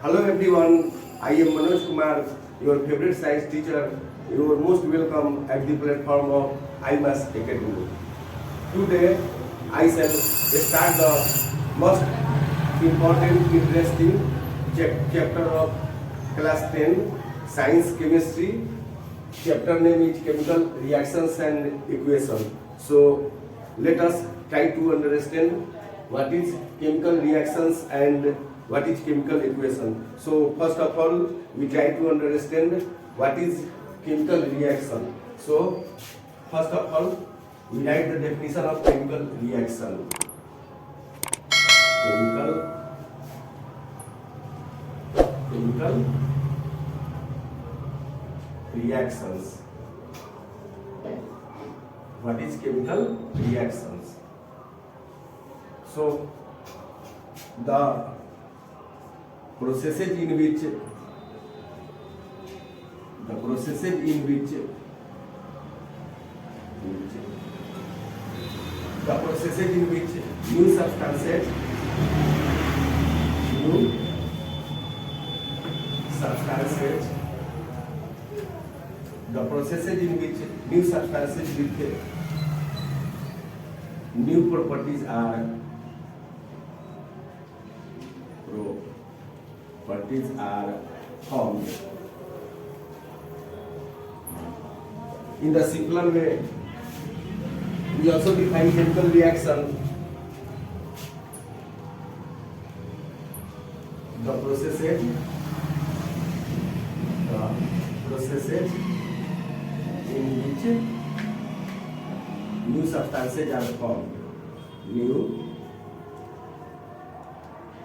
Hello everyone, I am Manoj Kumar, your favorite science teacher. You are most welcome at the platform of IMAS Academy. Today, I shall start the most important, interesting chapter of class 10, Science Chemistry. Chapter name is Chemical Reactions and Equation. So, let us try to understand what is chemical reactions and what is chemical equation. So first of all, we try to understand what is chemical reaction. So first of all, we write the definition of chemical reaction. Chemical reactions. What is chemical reactions? So the processes in which new substances with new properties are formed. In the simpler way, we also define chemical reaction. The processes in which new substances are formed. New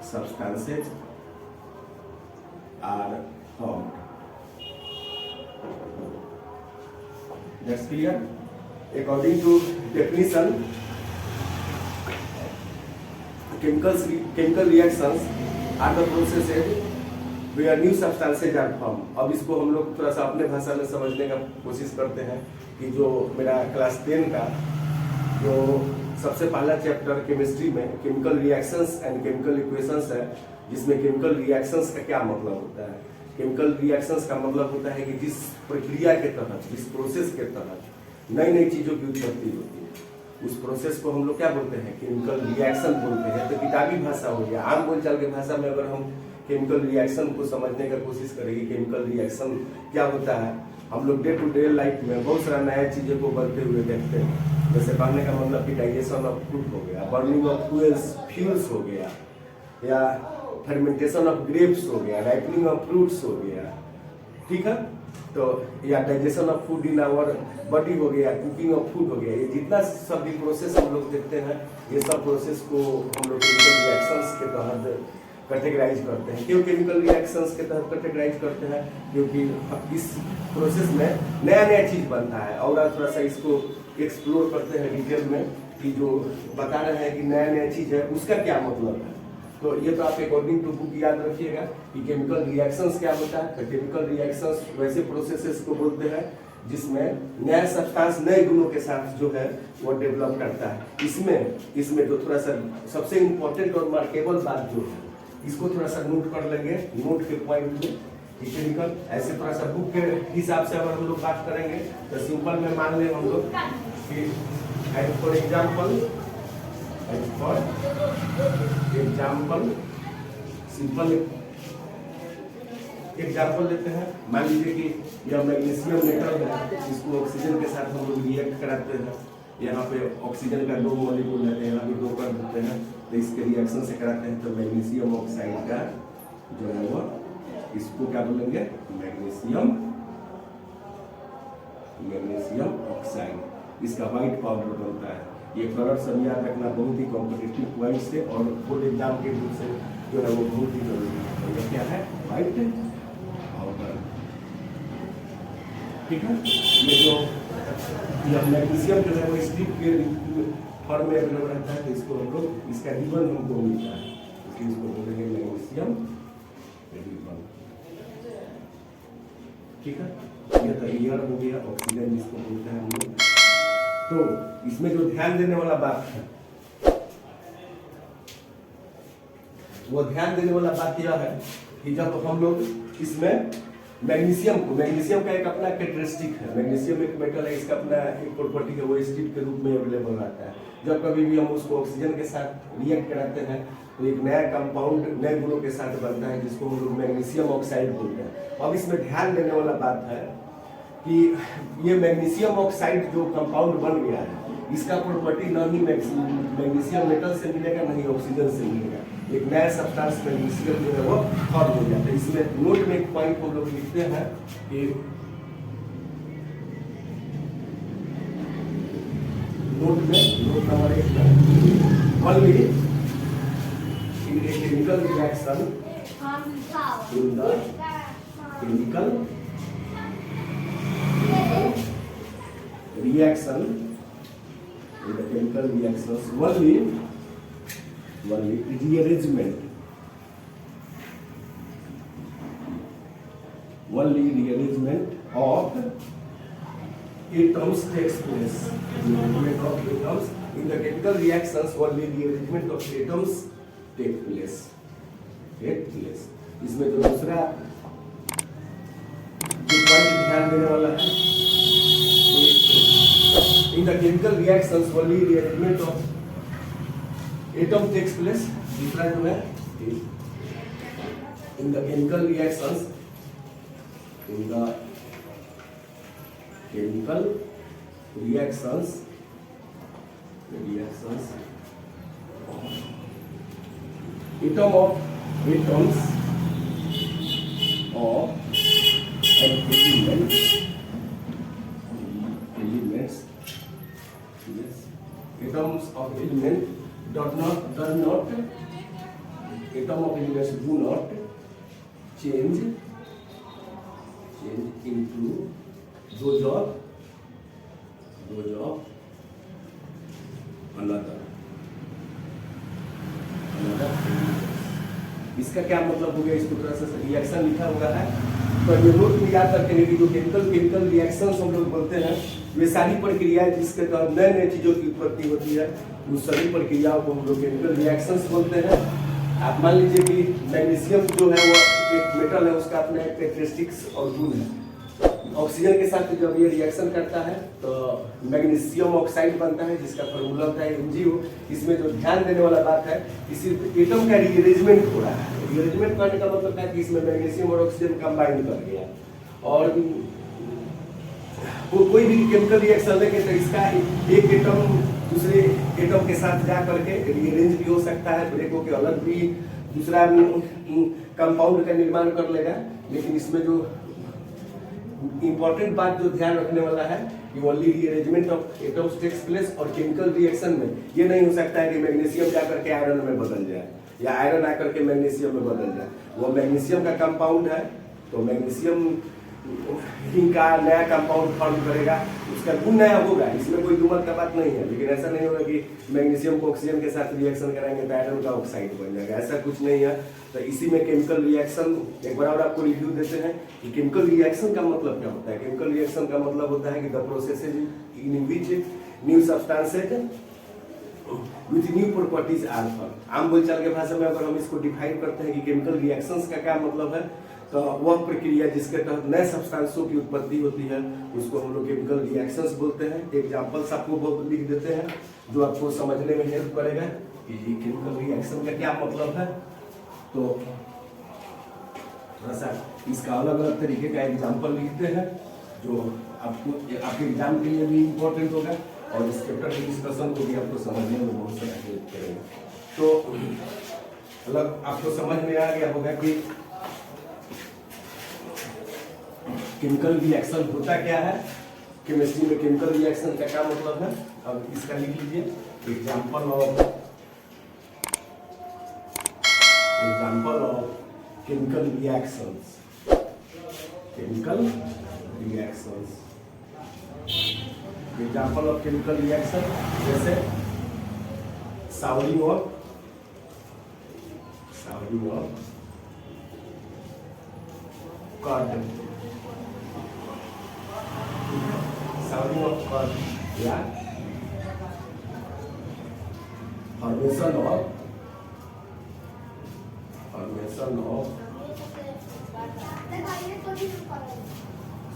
substances are formed. That's clear? According to definition, chemical reactions are the processes where new substances are formed. अब इसको हम लोग थोड़ा सा अपने भाषा में समझने का कोशिश करते हैं कि जो मेरा क्लास 10 का जो सबसे पहला चैप्टर केमिस्ट्री में chemical reactions and chemical equations है, जिसमें केमिकल रिएक्शंस का क्या मतलब होता है। केमिकल रिएक्शंस का मतलब होता है कि जिस प्रक्रिया के तहत, जिस प्रोसेस के तहत नई नई चीज़ों की उत्पत्ति होती है, उस प्रोसेस को हम लोग क्या बोलते हैं, केमिकल रिएक्शन बोलते हैं। तो किताबी भाषा हो गया। आम बोलचाल की भाषा में अगर हम केमिकल रिएक्शन को समझने का कोशिश करेंगे, केमिकल रिएक्शन क्या होता है, हम लोग डे टू डे लाइफ में बहुत सारा नया चीज़ों को बनते हुए देखते हैं। जैसे कहने का मतलब कि डाइजेशन ऑफ फूड हो गया, बर्निंग ऑफ फ्यूल्स हो गया, या फर्मेंटेशन ऑफ ग्रेप्स हो गया, राइपनिंग ऑफ फ्रूट्स हो गया, ठीक है। तो या digestion of food in our body हो गया, कुकिंग ऑफ फूड हो गया। ये जितना सब भी प्रोसेस हम लोग देखते हैं, ये सब प्रोसेस को हम लोग केमिकल रिएक्शंस के तहत कैटेगराइज करते हैं। क्यों केमिकल रिएक्शंस के तहत कैटेगराइज करते हैं? क्योंकि इस प्रोसेस में नया नया चीज़ बनता है। और थोड़ा सा इसको एक्सप्लोर करते हैं डिटेल में कि जो बता रहे हैं कि नया नया चीज़ है, उसका क्या मतलब है। तो ये तो आप अकॉर्डिंग टू बुक याद रखिएगा कि केमिकल रिएक्शंस क्या होता है। तो केमिकल रिएक्शंस वैसे प्रोसेसेस को बोलते हैं जिसमें नया सब्सटेंस नए गुणों के साथ जो है वो डेवलप करता है। इसमें जो थोड़ा सा सबसे इम्पोर्टेंट और मार्केबल बात जो है, इसको थोड़ा सा नोट कर लेंगे, नोट के पॉइंट में। केमिकल ऐसे थोड़ा सा बुक के हिसाब से अगर हम लोग बात करेंगे तो सिंपल में मान लें हम लोग कि फॉर एग्जाम्पल सिंपल एग्जाम्पल लेते हैं। मान लीजिए कि यह मैग्नीशियम मेटल है, इसको ऑक्सीजन के साथ हम लोग रिएक्ट कराते हैं। यहाँ पे ऑक्सीजन का 2 मॉलिक्यूल रहते हैं, यहाँ भी 2 कर देते हैं, तो इसके रिएक्शन से कराते हैं। तो मैग्नीशियम ऑक्साइड का जो है वो, इसको क्या बोलेंगे, मैग्नीशियम ऑक्साइड। इसका व्हाइट पाउडर बनता है। ये कलर सब याद रखना बहुत ही कॉम्पिटिटिव पॉइंट से और बोर्ड एग्जाम के रूप से जो है वो बहुत ही जरूरी है। ये क्या है, व्हाइट पाउडर, ठीक है। ये जो मैग्नीशियम जो है वो स्ट्रिप के फॉर्म में अवेलेबल रहता है, तो इसको हम लोग, इसका रिबन हमको मिलता है, इसलिए इसको बोलेंगे मैग्नीशियम रिबन, ठीक है। ये तो एयर हो गया, ऑक्सीजन जिसको बोलते हैं हम लोग। तो इसमें जो ध्यान देने वाला बात है, वो ध्यान देने वाला बात यह है कि जब हम लोग इसमें मैग्नीशियम का एक अपना कैरेक्टरिस्टिक है। मैग्नीशियम एक मेटल है, इसका अपना एक प्रॉपर्टी है, वो स्टील के रूप में अवेलेबल रहता है। जब कभी भी हम उसको ऑक्सीजन के साथ रिएक्ट कराते हैं तो एक नया कंपाउंड नए गुणों के साथ बनता है, जिसको हम लोग मैग्नीशियम ऑक्साइड बोलते हैं। अब इसमें ध्यान देने वाला बात है कि ये मैग्नीशियम ऑक्साइड जो कंपाउंड बन गया है, इसका प्रॉपर्टी न ही मैग्नीशियम मेटल से मिलेगा, न ही ऑक्सीजन से मिलेगा। एक नया सब्सटेंस मैग्नीशियम जो है वो फॉर्म हो जाता है। इसमें नोट में एक पॉइंट हम लोग लिखते हैं कि नोट नंबर 1 में only in a chemical reaction in the chemical reaction in the chemical reactions only rearrangement of atoms takes place. Rearrangement of atoms in the chemical reactions only rearrangement of atoms take place. इसमें जो दूसरा जो point ध्यान देने वाला है, in the chemical reactions only rearrangement of atom takes place. दूसरा जो है in the chemical reactions atoms of elements atoms of element do not change into those of another इसका क्या मतलब हो गया? इसको थोड़ा सा रिएक्शन लिखा हुआ है तो ये नोट में याद रखेंगे कि जो केमिकल रिएक्शंस हम लोग बोलते हैं, वे सारी प्रक्रियाएं जिसके द्वारा नए नए चीजों की उत्पत्ति होती है, उन सभी प्रक्रियाओं को हम लोग केमिकल रिएक्शंस बोलते हैं। आप मान लीजिए कि मैग्नीशियम जो है वो एक मेटल है, उसका अपना एक कैरेक्टरिस्टिक्स और गुण है। ऑक्सीजन के साथ जब ये रिएक्शन करता है तो मैग्नीशियम ऑक्साइड बनता है, जिसका फॉर्मूला होता है MgO। इसमें जो ध्यान देने वाला बात है, इसी एटम का रीअरेंजमेंट हो रहा है। रीअरेंजमेंट करने का मतलब है कि इसमें मैग्नीशियम और ऑक्सीजन कंबाइन कर गया, और कोई भी केमिकल रिएक्शन लेके तो इसका एक एटम दूसरे एटम के साथ जा करके रीअरेंज भी हो सकता है, ब्रेक होकर अलग भी दूसरा कंपाउंड का निर्माण कर लेगा। लेकिन इसमें जो इंपॉर्टेंट बात जो ध्यान रखने वाला है कि only rearrangement of atoms takes place, और केमिकल रिएक्शन में ये नहीं हो सकता है कि मैग्नीशियम जाकर के आयरन में बदल जाए या आयरन आकर के मैग्नीशियम में बदल जाए। वो मैग्नीशियम का कंपाउंड है तो मैग्नीशियम का नया कंपाउंड फॉर्म करेगा, उसका गुण नया होगा, इसमें कोई दुमत का बात नहीं है। लेकिन ऐसा नहीं होगा कि मैग्नीशियम को ऑक्सीजन के साथ रिएक्शन कराएंगे तो आयरन का ऑक्साइड बन जाएगा, ऐसा कुछ नहीं है। तो इसी में केमिकल रिएक्शन एक बार और आपको रिव्यू देते हैं कि केमिकल रिएक्शन का मतलब क्या होता है। केमिकल रिएक्शन का मतलब होता है कि the processes in which new substances with new properties are form. आम बोलचाल के भाषा में अगर हम इसको डिफाइन करते हैं कि केमिकल रिएक्शंस का क्या मतलब है, तो वह प्रक्रिया जिसके तहत नए सब्सटेंसों की उत्पत्ति होती है उसको हम लोग केमिकल रिएक्शंस बोलते हैं। एग्जांपल्स आपको बहुत लिख देते हैं जो आपको समझने में हेल्प करेगा कि केमिकल रिएक्शन का क्या मतलब है। तो थोड़ा सा इसका अलग अलग तरीके का एग्जाम्पल लिखते हैं जो आपको आपके एग्जाम के लिए भी इम्पोर्टेंट होगा और इस चैप्टर के डिस्कशन को भी आपको समझने में बहुत सारा हेल्प करेगा। तो अलग आपको समझ में आ गया होगा कि केमिकल रिएक्शन होता क्या है, केमिस्ट्री में केमिकल रिएक्शन का क्या मतलब है। अब इसका लिख लीजिए example of chemical reactions. Example of chemical reaction जैसे साउरिंग ऑफ कार्बन, साउरिंग ऑफ कार्बन या formation of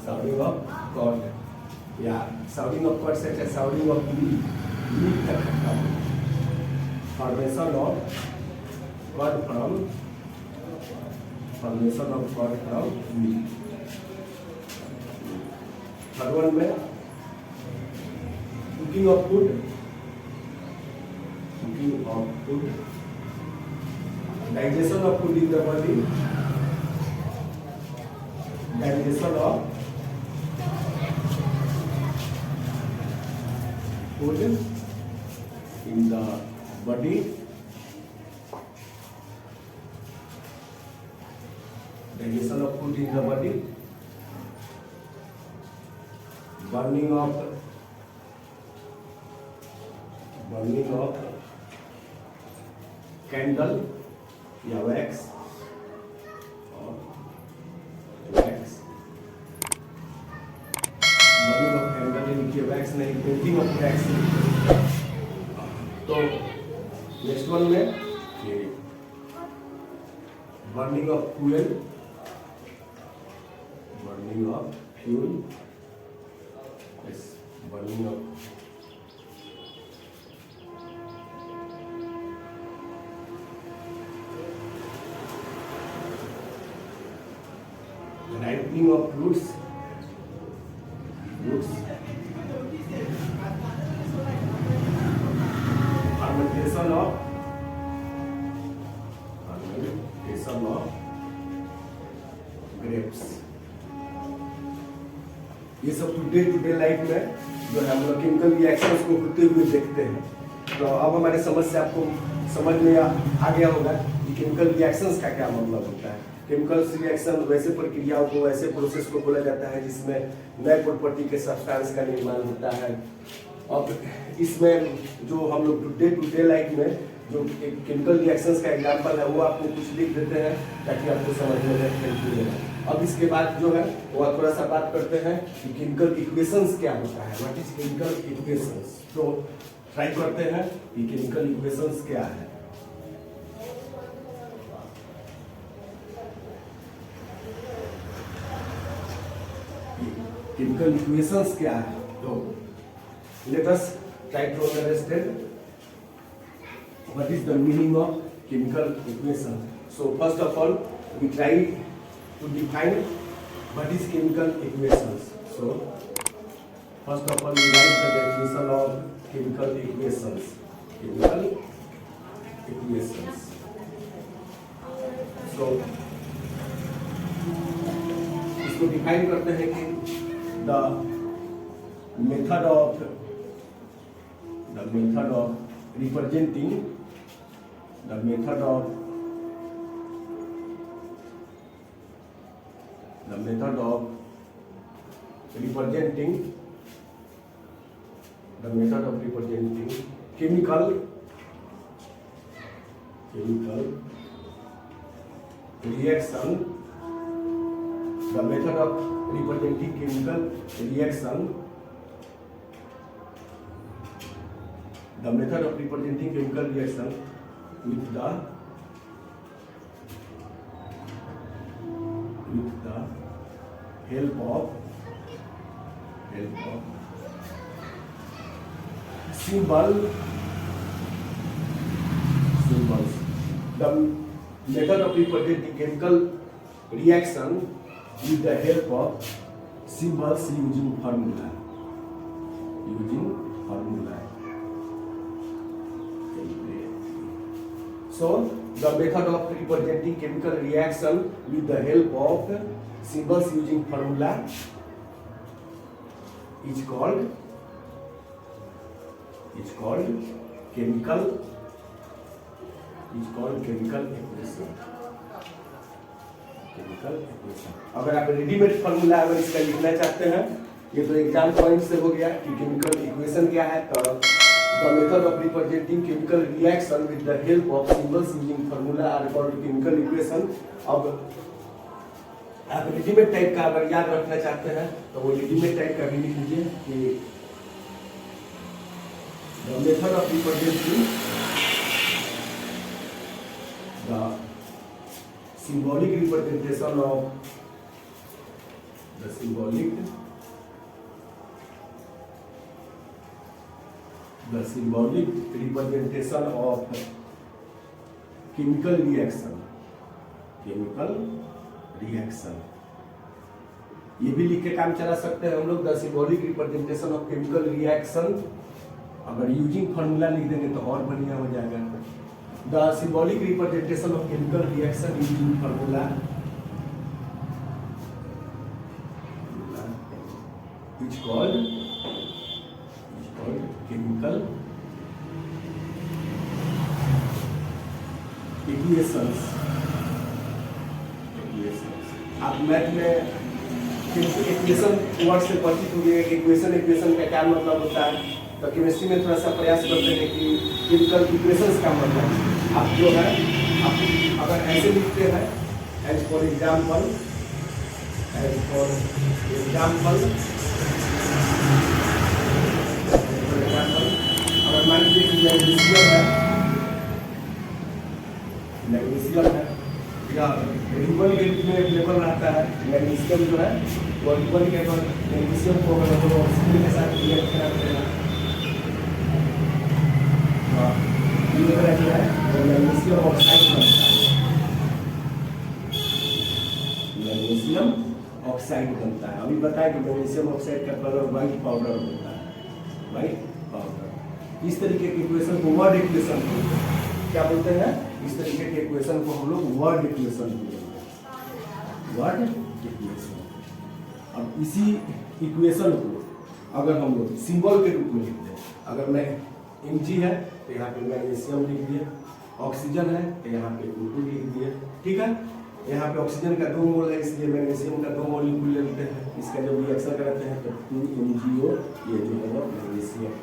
sounding of chord, yeah, sounding of chord such as sounding of lead तक खत्म, formation of chord from lead. Third one में cooking of food, digestion of food in the body, digestion of food in the body, digestion of food in the body, burning of candle या wax और wax, burning of candle लिखिए, wax नहीं, painting of wax. तो next one में ये burning of fuel, yes, burning of ripening of fruits, fermentation of grapes. ये सब today life में जो है हम लोग केमिकल रिएक्शंस को होते हुए देखते हैं. तो अब हमारे समझ से आपको समझ में आ गया होगा कि केमिकल रिएक्शंस का क्या मतलब होता है. केमिकल रिएक्शन वैसे प्रक्रियाओं को, वैसे प्रोसेस को बोला जाता है जिसमें नए प्रॉपर्टी के सब्सटेंस का निर्माण होता है. अब इसमें जो हम लोग टुडे लाइफ में जो केमिकल रिएक्शंस का एग्जाम्पल है वो आपको कुछ लिख देते हैं ताकि आपको समझने में हेल्प मिलेगा. अब इसके बाद जो है वो थोड़ा सा बात करते हैं कि केमिकल इक्वेशंस क्या होता है, व्हाट इज केमिकल इक्वेशंस. तो ट्राई करते हैं कि केमिकल इक्वेशंस क्या है. केमिकल इक्वेशंस क्या है, तो let us try to understand what is the meaning of chemical equation. So first of all we try to define what is chemical equations. So first of all we write the definition of chemical equations. So इसको define करते हैं कि the method of representing the method of representing chemical reaction, the method of representing chemical reaction, the method of representing chemical reaction with the help of symbols. The method of representing chemical reaction with the help of symbols using formula. So the method of representing chemical reaction with the help of symbols using formula is called chemical equation. अगर आप readymade formula अगर इसका लिखना चाहते हैं, ये तो exam point से हो गया कि केमिकल इक्वेशन क्या है. तो the method of representing chemical reaction with the help of symbols using formula are called chemical equation. अब आप रेडीमेड टाइप का अगर याद रखना चाहते हैं तो वो रेडीमेड टाइप का भी लिख लीजिए कि the method of representing the symbolic representation of the symbolic representation of chemical reaction, ये भी लिख के काम चला सकते हैं हम लोग। The symbolic representation of chemical reaction, अगर यूजिंग फॉर्मूला लिख देंगे तो और बढ़िया हो जाएगा। The symbolic representation of chemical reaction using formula is called chemical equations. आप मैथ में इक्वेशन वर्ड से परिचित होंगे। इक्वेशन का क्या मतलब होता है, तो केमिस्ट्री में थोड़ा सा प्रयास करते हैं कि केमिकल इक्वेशंस का मतलब आप जो है आप अगर ऐसे लिखते हैं एज फॉर एग्जाम्पल अगर मान लीजिए कि मैग्नीशियम है या रिबन के रूप में अवेलेबल रहता है। मैग्नीशियम जो है वो रिबन के मैग्नीशियम को अगर हम ऑक्सीजन के साथ रिएक्ट कराते हैं ये जो है वो मैग्नीशियम ऑक्साइड बनता है। मैग्नीशियम ऑक्साइड बनता है। अभी बताया कि मैग्नीशियम ऑक्साइड का कलर व्हाइट पाउडर होता है, व्हाइट पाउडर। इस तरीके की इक्वेशन को वर्ड इक्वेशन बोलते हैं। क्या बोलते हैं? इस तरीके के इक्वेशन को हम लोग वर्ड इक्वेशन बोलते हैं, वर्ड इक्वेशन। अब इसी इक्वेशन को अगर हम लोग सिंबल के रूप में लिखते हैं, अगर मैं Mg है तो यहाँ पे मैग्नीशियम लिख दिए, ऑक्सीजन है तो यहाँ पे O2 लिख दिए, ठीक है। यहाँ पे ऑक्सीजन का 2 मोल है इसलिए मैग्नीशियम का 2 मॉलिक्यूल लेते हैं। इसका जब रिएक्शन कराते हैं तो 2MgO ये जो है वो मैग्नीशियम।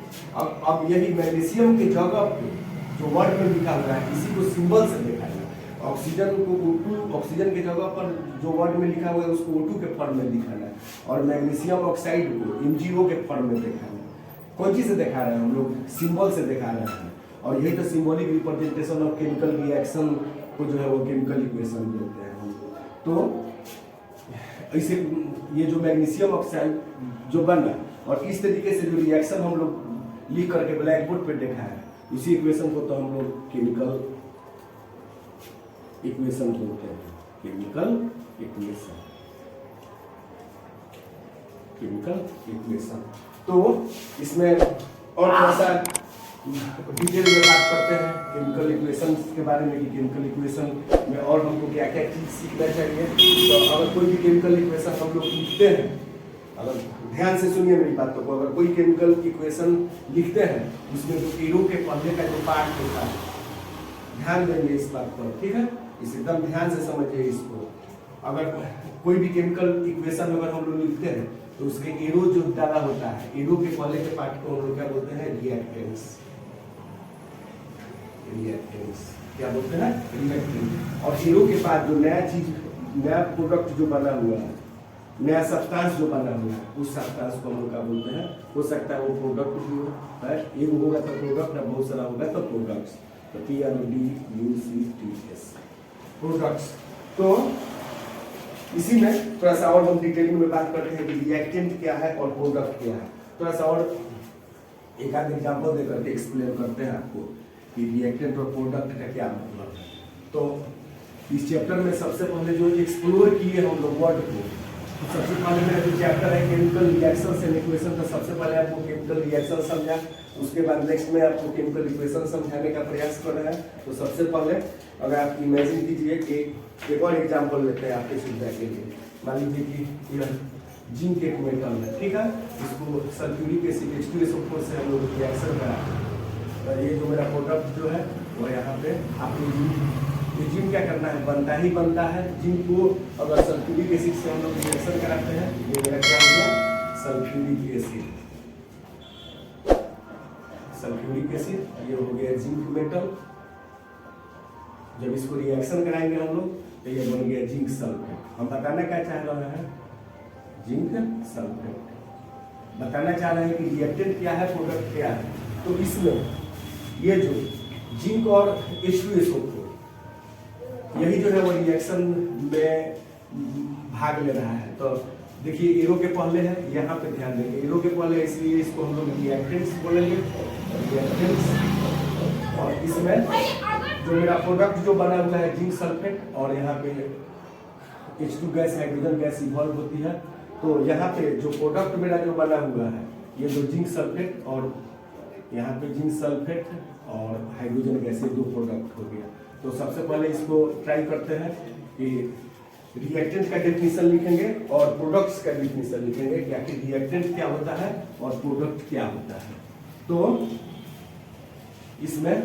अब यही मैग्नीशियम के जगह पे जो वर्ड में लिखा हुआ है इसी को सिंबल से देखा है। ऑक्सीजन को O2, ऑक्सीजन के जगह पर जो वर्ड में लिखा हुआ है उसको O2 के फॉर्म में दिखाना है और मैग्नीशियम ऑक्साइड को MgO के फॉर्म में दिखाना है। कौन चीज से दिखा रहे हैं हम लोग? सिंबल से दिखा रहे हैं। और यही तो symbolic representation of chemical reaction को जो है वो केमिकल इक्वेशन बोलते हैं हम लोग। तो ऐसे ये जो मैग्नीशियम ऑक्साइड जो बना और इस तरीके से जो रिएक्शन हम लोग लिख करके ब्लैक बोर्ड पे देखा है इसी इक्वेशन को तो हम लोग केमिकल इक्वेशन बोलते हैं। Chemical equation. तो इसमें और थोड़ा सा डिटेल में बात करते हैं केमिकल इक्वेशन के बारे में कि केमिकल इक्वेशन में और हमको क्या क्या चीज सीखना चाहिए। तो अगर कोई भी केमिकल इक्वेशन हम लोग लिखते हैं, अगर ध्यान से सुनिए मेरी बातों को, अगर कोई केमिकल इक्वेशन लिखते हैं उसमें जो एरो के पहले का जो पार्ट होता है, ध्यान देंगे इस बात पर, ठीक है। इसे एकदम ध्यान से समझिए इसको। अगर कोई भी केमिकल इक्वेशन अगर हम लोग लिखते हैं तो उसके एरो जो डाला होता है, एरो के पहले के पार्ट को हम लोग क्या बोलते हैं? रिएक्टेंस। क्या बोलते हैं? रिएक्टेंस। और एरो के बाद जो नया चीज, नया प्रोडक्ट जो बना हुआ है, नया सब्सटेंस जो बना हुआ है, उस सब्सटेंस को हम लोग क्या बोलते हैं? हो सकता है वो प्रोडक्ट भी हो, एक होगा तो प्रोडक्ट, बहुत सारा होगा तो प्रोडक्ट्स। तो PRODUCTS प्रोडक्ट्स। तो इसी में थोड़ा सा और हम डिटेलिंग में बात करते हैं कि रिएक्टेंट क्या है और प्रोडक्ट क्या है। थोड़ा सा और एक आध एग्जांपल देकर के एक्सप्लेन करते हैं आपको कि रिएक्टेंट और प्रोडक्ट का क्या मतलब है। तो इस चैप्टर में सबसे पहले जो एक्सप्लोर किए हम लोग वर्ड को, तो सबसे पहले मेरा जो चैप्टर है केमिकल रिएक्शन एंड इक्वेशन, तो सबसे पहले आपको केमिकल रिएक्शन समझा, उसके बाद नेक्स्ट में आपको केमिकल इक्वेशन समझाने का प्रयास कर रहा है। तो सबसे पहले अगर आप इमेजिन कीजिए कि एक और एग्जांपल लेते हैं आपके सुविधा के लिए। मान लीजिए कि यह जिंक एक मेटल है, ठीक है। इसको सल्फ्यूरिक एसिड H2SO4 से हम लोग रिएक्शन कराते हैं। तो ये जो मेरा प्रोडक्ट जो है वो यहाँ पे आपको जिंक क्या करना है? बनता ही बनता है। जिंक को अगर सल्फ्यूरिक एसिड से हम लोग रिएक्शन कराते हैं, ये मेरा क्या हो गया? Sulphuric acid. सल्फ्यूरिक एसिड ये हो गया जिंक मेटल। जब इसको रिएक्शन कराएंगे हम लोग तो ये बन गया जिंक सल्फेट। हम बताना क्या चाह रहे हैं? Zinc sulphate. बताना चाह रहे हैं कि रिएक्टेंट क्या है, प्रोडक्ट क्या है। तो इसमें ये जो जिंक और H2SO4 यही जो है वो रिएक्शन में भाग ले रहा है। तो देखिए एरो के पहले है, यहाँ पे ध्यान देंगे एरो के पहले है, इसलिए इसको हम लोग रिएक्टेंट्स बोलेंगे, रिएक्टेंट्स। और इसमें जो मेरा प्रोडक्ट जो बना हुआ है जिंक सल्फेट, और यहाँ पे H2 gas hydrogen gas evolve होती है, तो यहाँ पे जो प्रोडक्ट मेरा जो बना हुआ है ये जो जिंक सल्फेट और यहाँ पे जिंक सल्फेट और हाइड्रोजन गैस, ये दो प्रोडक्ट हो गया। तो सबसे पहले इसको ट्राई करते हैं कि रिएक्टेंट का डेफिनेशन लिखेंगे और प्रोडक्ट्स का डेफिनेशन लिखेंगे, क्या कि रिएक्टेंट क्या होता है और प्रोडक्ट क्या होता है। तो इसमें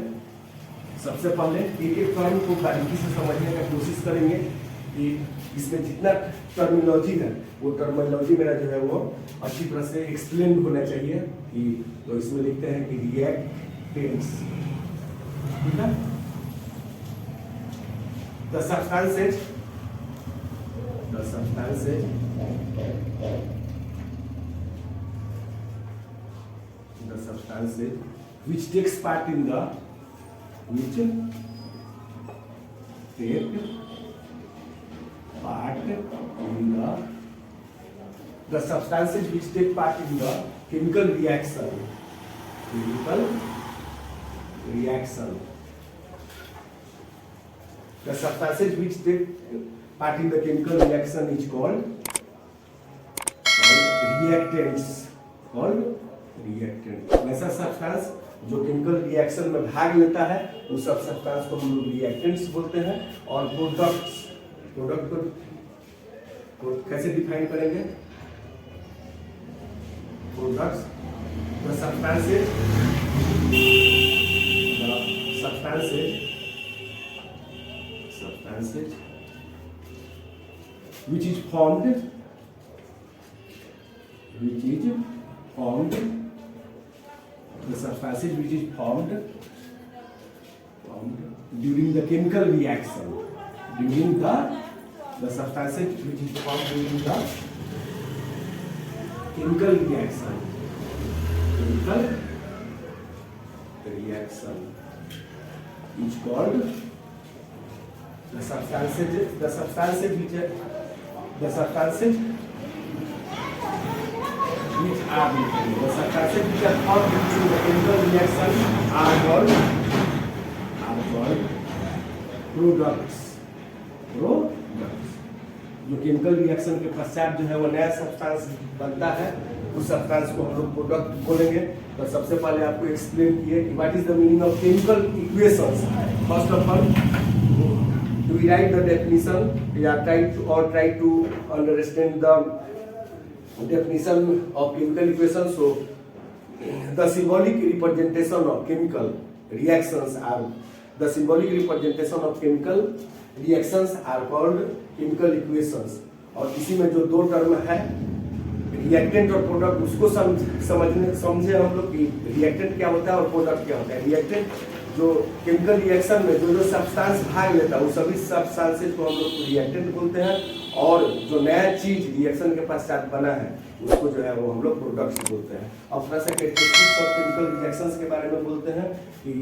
सबसे पहले एक एक टर्म को बारीकी से समझने का कोशिश करेंगे कि इसमें जितना टर्मिनोलॉजी है वो टर्मिनोलॉजी मेरा जो है वो अच्छी तरह से एक्सप्लेन होना चाहिए कि, तो इसमें लिखते हैं कि रिएक्टेंट्स, ठीक है। The substances which takes part in the substances which take part in the chemical reaction. The substances which take part in the chemical reaction is called reactants. ऐसा सब्सटेंस जो केमिकल रिएक्शन में भाग लेता है उस सब सब्सटेंस को हम लोग रिएक्टेंट्स बोलते हैं। और प्रोडक्ट को कैसे डिफाइन करेंगे? Products the substances which is formed the substances which is formed during the chemical reaction, the substances which is formed during the chemical reaction is called the substances which are formed during the chemical reaction are called products। जो chemical reaction के पश्चात जो है वो नया substance बनता है, उस सब्सटेंस को हम लोग प्रोडक्ट बोलेंगे। तो सबसे पहले आपको एक्सप्लेन किए कि what is the meaning of chemical equations. First of all to rewrite the definition, we are try to understand the definition of chemical equation. So the symbolic representation of chemical reactions are called chemical equations। और इसी में जो दो term है reactant और product, उसको समझे हम लोग कि रिएक्टेंट क्या होता है और प्रोडक्ट क्या होता है। रिएक्टेंट जो केमिकल रिएक्शन में जो सब्सटेंस भाग लेता है वो सभी सब्सटेंसेस को हम लोग रिएक्टेंट बोलते हैं, और जो नया चीज रिएक्शन के पश्चात बना है उसको जो है वो हम लोग प्रोडक्ट्स बोलते हैं। अब थोड़ा सा कैरेक्टरिस्टिक्स ऑफ केमिकल रिएक्शंस के बारे में बोलते हैं कि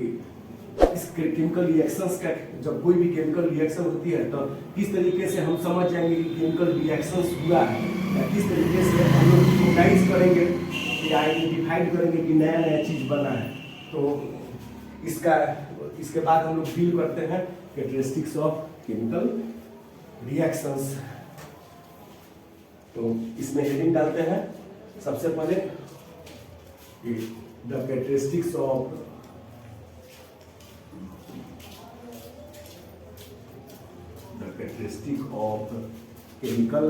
इस केमिकल रिएक्शंस का, जब कोई भी केमिकल रिएक्शन होती है तो किस तरीके से हम समझ जाएंगे कि केमिकल रिएक्शंस हुआ है, या किस तरीके से हम लोग रिकॉग्नाइज करेंगे या आइडेंटिफाइड करेंगे कि नया नया चीज बना है। तो इसके बाद हम लोग फील करते हैं कैरेक्टरिस्टिक्स ऑफ केमिकल रिएक्शंस। तो इसमें हेडिंग डालते हैं सबसे पहले the characteristics of chemical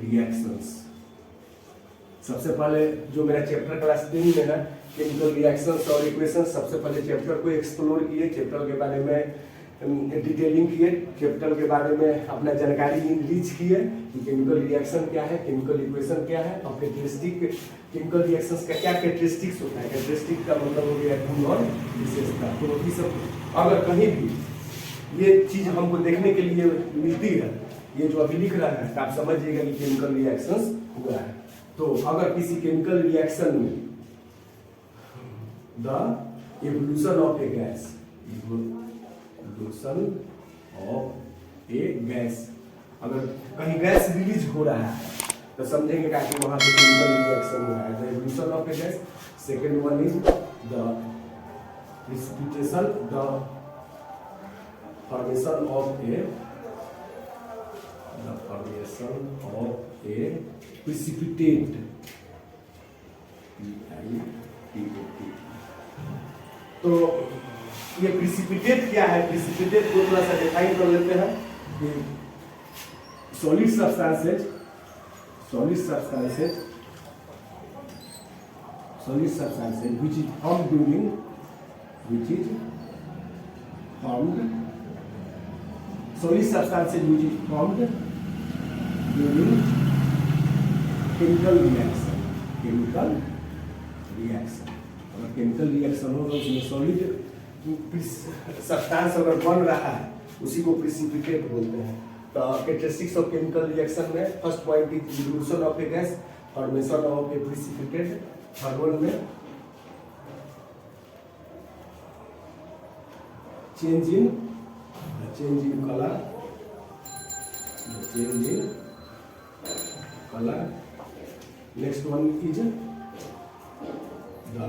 reactions. सबसे पहले जो मेरा चैप्टर क्लास 3 में है केमिकल रिएक्शंस और इक्वेशंस, सबसे पहले चैप्टर को एक्सप्लोर किए, चैप्टर के बारे में डिटेलिंग किए, चैप्टर के बारे में अपना जानकारी रीच किए कि केमिकल रिएक्शन क्या है, केमिकल इक्वेशन क्या है, और केमिकल रिएक्शंस का क्या कैरेक्टरिस्टिक्स होता है। कैरेक्टरिस्टिक का मतलब हो गया गुण और विशेषता। तो ये सब अगर कहीं भी ये चीज हमको देखने के लिए मिलती है, ये जो अभी लिख रहा है, तो आप समझिएगा कि केमिकल रिएक्शंस हुआ है। तो अगर किसी केमिकल रिएक्शन में the evolution of A gas A gas, अगर कहीं गैस रिलीज हो रहा है तो समझेंगे क्या कि वहां पे केमिकल रिएक्शन हो रहा है, the evolution of A gas. Second one is the precipitation, the formation of A precipitate, तो ये प्रिसिपिटेट क्या है, प्रिसिपिटेट को थोड़ा सा डिफाइन कर लेते हैं कि solid substances which is formed during solid substances which is formed during chemical reaction, अगर केमिकल रिएक्शन हो तो उसमें सॉलिड सब्सटेंस अगर बन रहा है उसी को प्रिसिपिटेट बोलते हैं। तो कैरेक्टरिस्टिक्स ऑफ केमिकल रिएक्शन में first point is evolution of A gas, formation of A precipitate, third one में change in color, next one is the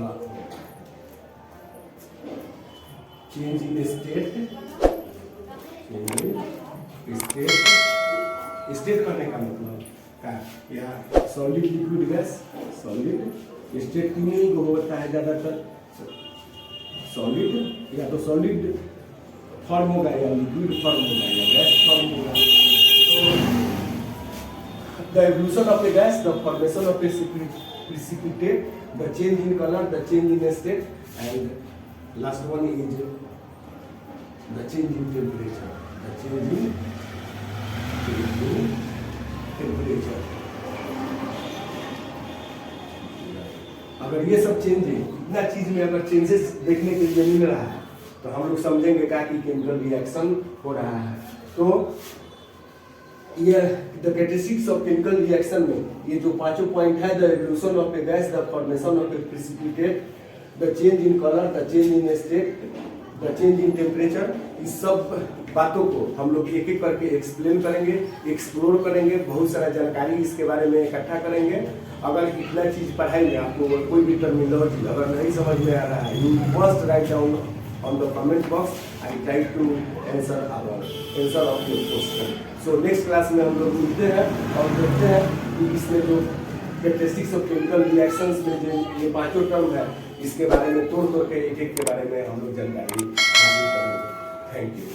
change in state, state करने का मतलब क्या, या solid liquid gas, solid state तीन को होता है ज्यादातर, सॉलिड या तो सॉलिड फॉर्म होगा या लिक्विड फॉर्म होगा या गैस फॉर्म होगा। तो the evolution of A gas, the formation of A precipitate, the change in colour, the change in state, and last one is the change in temperature, अगर ये सब change है, इतना चीज में अगर चेंजेस देखने के लिए मिल रहा है तो हम लोग समझेंगे क्या कि केमिकल रिएक्शन हो रहा है। तो ये the characteristics of chemical reaction में ये जो पांचों पॉइंट है, the evolution of A gas, the formation of A precipitate, the change in colour, the change in state, the change in temperature, इस सब बातों को हम लोग एक एक करके एक्सप्लेन करेंगे, एक्सप्लोर करेंगे, बहुत सारा जानकारी इसके बारे में इकट्ठा करेंगे। अगर इतना चीज पढ़ाई में आपको कोई भी टर्मिनोलॉजी अगर नहीं समझ में आ रहा है, you must write down on the comment box. I try to answer of your question. So next class में हम लोग मिलते हैं और देखते हैं कि इसमें जो कैरेक्टरिस्टिक्स ऑफ केमिकल रिएक्शंस में जो ये पांचों टर्म है इसके बारे में तोड़ के एक एक के बारे में हम लोग जानकारी हासिल करेंगे। Thank you.